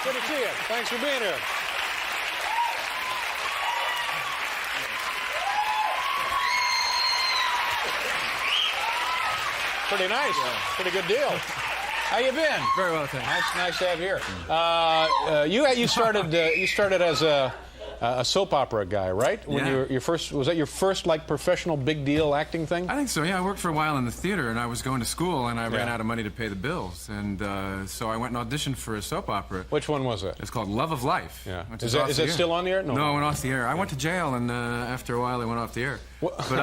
Good to see you. Thanks for being here. Pretty nice. Yeah. Pretty good deal. How you been? Very well, thanks. Nice to have you here. You started as a soap opera guy, right? When yeah. Was that your first like professional big deal acting thing? I think so. Yeah, I worked for a while in the theater, and I was going to school, and I ran out of money to pay the bills, and so I went and auditioned for a soap opera. Which one was it? It's called Love of Life. Yeah. Is that still on the air? No, it went off the air. I went to jail, and after a while, it went off the air. But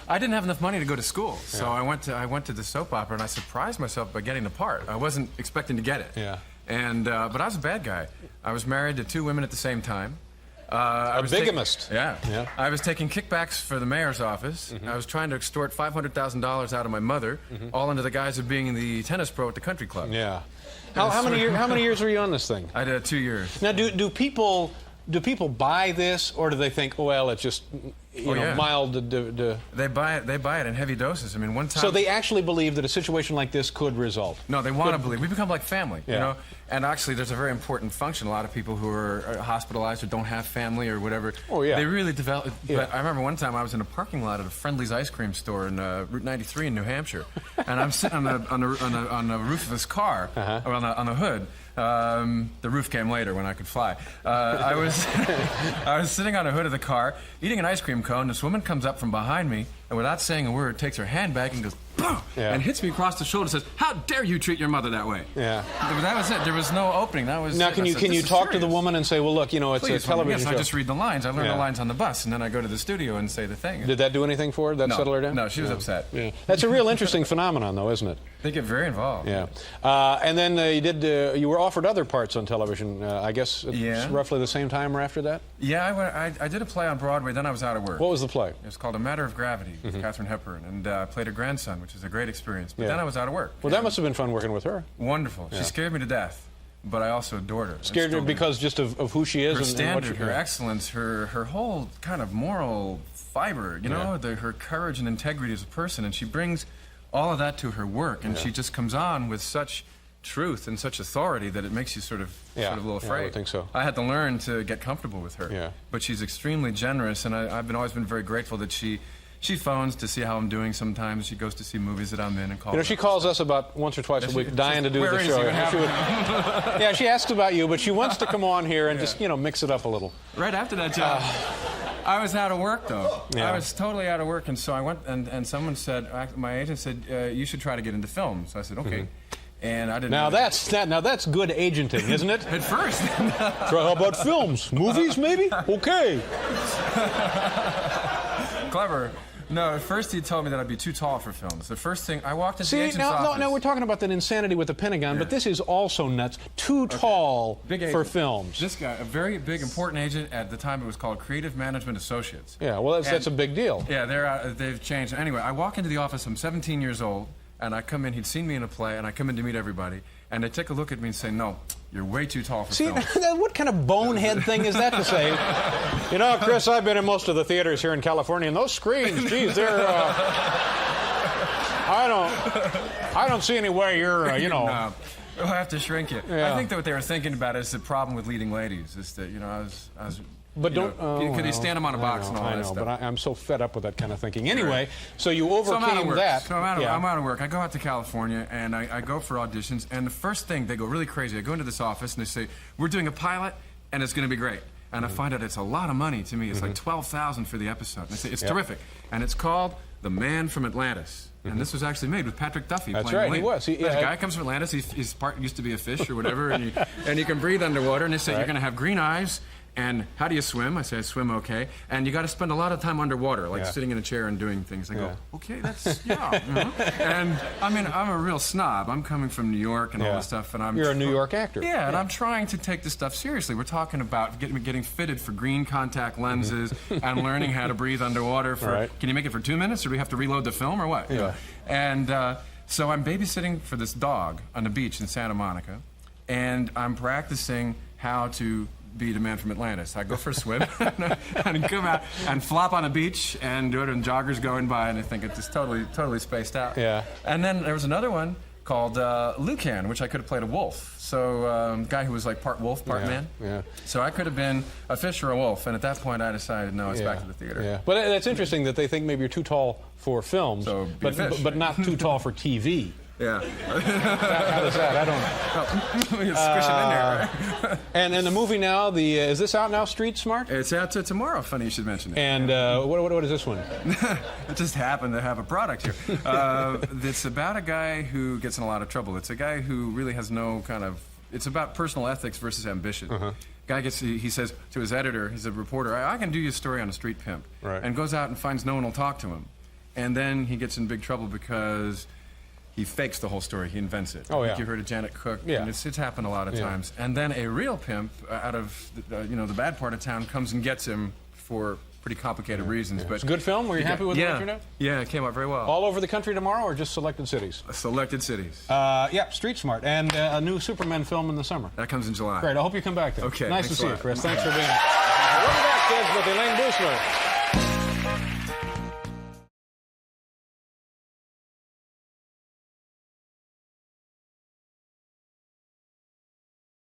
I didn't have enough money to go to school, so I went to the soap opera, and I surprised myself by getting the part. I wasn't expecting to get it. Yeah. And but I was a bad guy. I was married to 2 women at the same time. A bigamist. Yeah. I was taking kickbacks for the mayor's office. I was trying to extort $500,000 out of my mother, all under the guise of being the tennis pro at the country club. Yeah. How many years were you on this thing? I did 2 years. Now, do people buy this, or do they think, well, it's just mild? They buy it in heavy doses. I mean, one time. So they actually believe that a situation like this could result. No, they want to believe. We become like family, you know. And actually, there's a very important function. A lot of people who are hospitalized or don't have family or whatever. Oh yeah. They really develop. But I remember one time I was in a parking lot at a Friendly's ice cream store in Route 93 in New Hampshire, and I'm sitting on the roof of this car, or on the hood. The roof came later when I could fly. I was sitting on the hood of the car, eating an ice cream cone. This woman comes up from behind me, and without saying a word, takes her hand back and goes, boom, and hits me across the shoulder and says, "How dare you treat your mother that way?" Yeah. That was it. There was no opening. That was now, can you talk to the woman and say, well, look, it's a television show? I just read the lines. I learn the lines on the bus, and then I go to the studio and say the thing. Did that do anything for her? That settle her down? No, she was upset. Yeah. That's a real interesting phenomenon, though, isn't it? They get very involved. Yeah. And then you were offered other parts on television, I guess, roughly the same time or after that? Yeah, I did a play on Broadway, then I was out of work. What was the play? It was called A Matter of Gravity with Katharine Hepburn, and I played her grandson, which is a great experience. But then I was out of work. Well, that must have been fun working with her. Wonderful. She scared me to death, but I also adored her. Scared her because just of who she is? Her and standard, her excellence, her whole kind of moral fiber, you know, her courage and integrity as a person, and she brings all of that to her work, and she just comes on with such truth and such authority that it makes you sort of a little afraid. I would think so. I had to learn to get comfortable with her. Yeah. But she's extremely generous, and I've always been very grateful that she phones to see how I'm doing sometimes. She goes to see movies that I'm in and calls. You know, she calls us about once or twice a week, dying to do the show. Yeah, she asks about you, but she wants to come on here and just, mix it up a little. Right after that job, I was out of work, though. I was totally out of work, and so I went, and someone said, my agent said, you should try to get into film. So I said, okay. And I didn't. Now that's good agenting, isn't it? At first. So how about films, movies, maybe? Okay. Clever. No, at first he told me that I'd be too tall for films. The first thing, I walked into the agent's office. No, we're talking about that insanity with the Pentagon, but this is also nuts. Too tall for films. This guy, a very big, important agent. At the time, it was called Creative Management Associates. Yeah, well, that's a big deal. Yeah, they've changed. Anyway, I walk into the office. I'm 17 years old, and I come in. He'd seen me in a play, and I come in to meet everybody. And they take a look at me and say, "No, you're way too tall for film." What kind of bonehead thing is that to say? You know, Chris, I've been in most of the theaters here in California, and those screens, geez, they're. I don't see any way you're, No, we'll have to shrink it. I think that what they were thinking about is the problem with leading ladies. Is that I was. But could they stand them on a box and all that stuff? But I'm so fed up with that kind of thinking. Anyway, so you overcame that. So I'm out of work. I go out to California, and I go for auditions, and the first thing, they go really crazy. I go into this office, and they say, "We're doing a pilot, and it's going to be great." And I find out it's a lot of money to me. It's like $12,000 for the episode. And I say, it's terrific. And it's called The Man from Atlantis. And this was actually made with Patrick Duffy. That's right, he was. The guy comes from Atlantis. His part used to be a fish or whatever, and he can breathe underwater. And they say, you're going to have green eyes. And how do you swim? I say, I swim okay. And you got to spend a lot of time underwater, like sitting in a chair and doing things. I go, okay, that's, And I mean, I'm a real snob. I'm coming from New York and all this stuff. And You're a New York actor. Yeah, and I'm trying to take this stuff seriously. We're talking about getting fitted for green contact lenses and learning how to breathe underwater. Can you make it for 2 minutes, or do we have to reload the film, or what? Yeah. And so I'm babysitting for this dog on the beach in Santa Monica, and I'm practicing how to be the Man from Atlantis. I go for a swim and come out and flop on a beach and do it, and joggers going by, and I think it's just totally spaced out. Yeah. And then there was another one called Lucan, which I could have played a wolf. So guy who was like part wolf, part man. Yeah. So I could have been a fish or a wolf, and at that point I decided, no, it's back to the theater. Yeah. But that's interesting that they think maybe you're too tall for films, so but not too tall for TV. Yeah. How does that? I don't know. You squish it in there. And the movie now, is this out now, Street Smart? It's out tomorrow, funny you should mention it. And what is this one? It just happened to have a product here. It's about a guy who gets in a lot of trouble. It's a guy who really has no kind of... It's about personal ethics versus ambition. Guy he says to his editor, he's a reporter, I can do you a story on a street pimp. Right. And goes out and finds no one will talk to him. And then he gets in big trouble because... he fakes the whole story. He invents it. Oh, I yeah. think you heard of Janet Cook. Yeah. And it's happened a lot of times. And then a real pimp out of the bad part of town comes and gets him for pretty complicated reasons. But it's a good film. Were you happy with it? Yeah, it came out very well. All over the country tomorrow, or just selected cities? Selected cities. Yeah, Street Smart, and a new Superman film in the summer. That comes in July. Great. I hope you come back then. Okay. Nice to see you, Chris. Thanks for being here. We'll be back, kids, with Elaine Boosler.